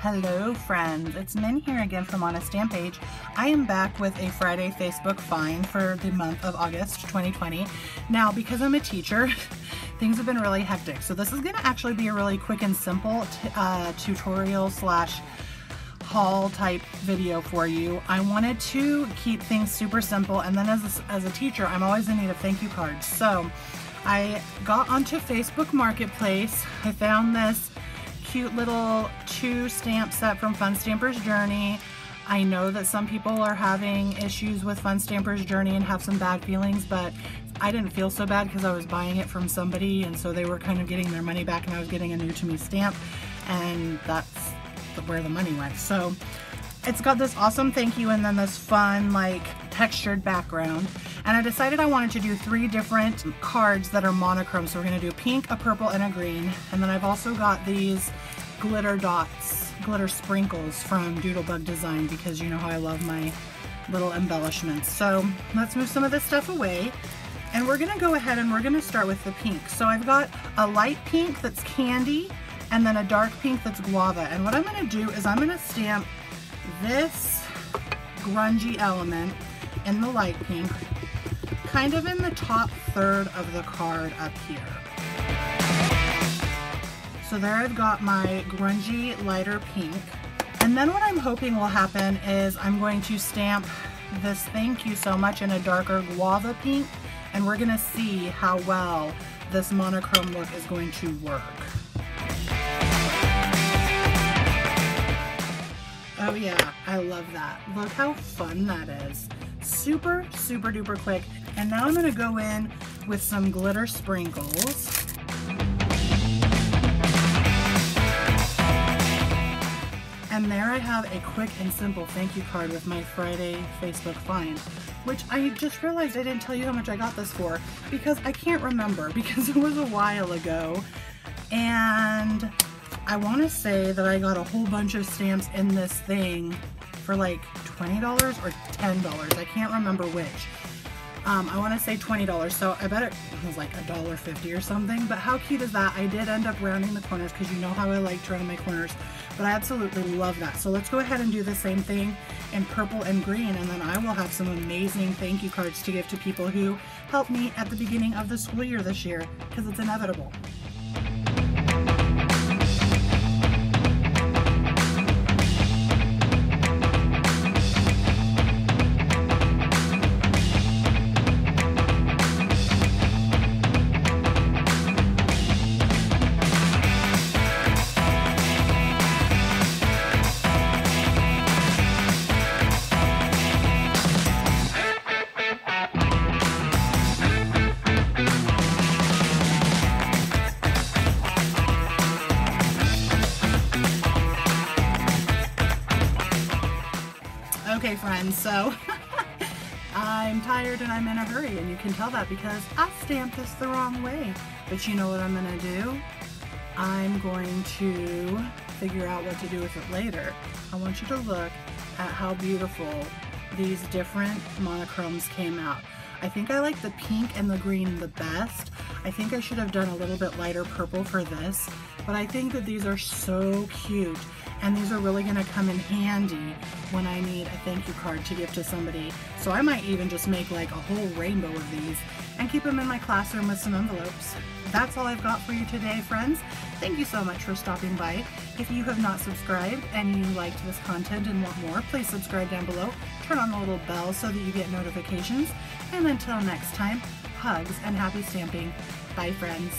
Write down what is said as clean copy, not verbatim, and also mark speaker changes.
Speaker 1: Hello friends, it's Min here again from On a Stamp Page. I am back with a Friday Facebook find for the month of August 2020. Now, because I'm a teacher, things have been really hectic, so this is going to actually be a really quick and simple tutorial slash haul type video for you. I wanted to keep things super simple, and then as a teacher, I'm always in need of thank you cards. So I got onto Facebook Marketplace. I found this cute little 2-stamp set from Fun Stamper's Journey. I know that some people are having issues with Fun Stamper's Journey and have some bad feelings, but I didn't feel so bad because I was buying it from somebody, and so they were kind of getting their money back, and I was getting a new to me stamp, and that's where the money went. So it's got this awesome thank you and then this fun like textured background, and I decided I wanted to do 3 different cards that are monochrome. So we're going to do a pink, a purple, and a green, and then I've also got these glitter dots, glitter sprinkles from Doodlebug Design, because you know how I love my little embellishments. So let's move some of this stuff away, and we're going to go ahead and we're going to start with the pink. So I've got a light pink that's candy, and then a dark pink that's guava. And what I'm going to do is I'm going to stamp this grungy element in the light pink, kind of in the top third of the card up here. So there I've got my grungy lighter pink. And then what I'm hoping will happen is I'm going to stamp this thank you so much in a darker guava pink, and we're going to see how well this monochrome look is going to work. Oh yeah, I love that. Look how fun that is. Super, super duper quick. And now I'm going to go in with some glitter sprinkles. And there I have a quick and simple thank you card with my Friday Facebook find, which I just realized I didn't tell you how much I got this for, because I can't remember, because it was a while ago. And I want to say that I got a whole bunch of stamps in this thing for like $20 or $10. I can't remember which. I want to say $20, so I bet it was like $1.50 or something. But how cute is that? I did end up rounding the corners, because you know how I like to round my corners. But I absolutely love that. So let's go ahead and do the same thing in purple and green, and then I will have some amazing thank you cards to give to people who helped me at the beginning of the school year this year, because it's inevitable. Okay friends, so I'm tired and I'm in a hurry, and you can tell that because I stamped this the wrong way. But you know what I'm going to do? I'm going to figure out what to do with it later. I want you to look at how beautiful these different monochromes came out. I think I like the pink and the green the best. I think I should have done a little bit lighter purple for this, but I think that these are so cute, and these are really going to come in handy when I need a thank you card to give to somebody. So I might even just make like a whole rainbow of these and keep them in my classroom with some envelopes. That's all I've got for you today, friends. Thank you so much for stopping by. If you have not subscribed and you liked this content and want more, please subscribe down below. Turn on the little bell so that you get notifications. And until next time, hugs and happy stamping. Bye, friends.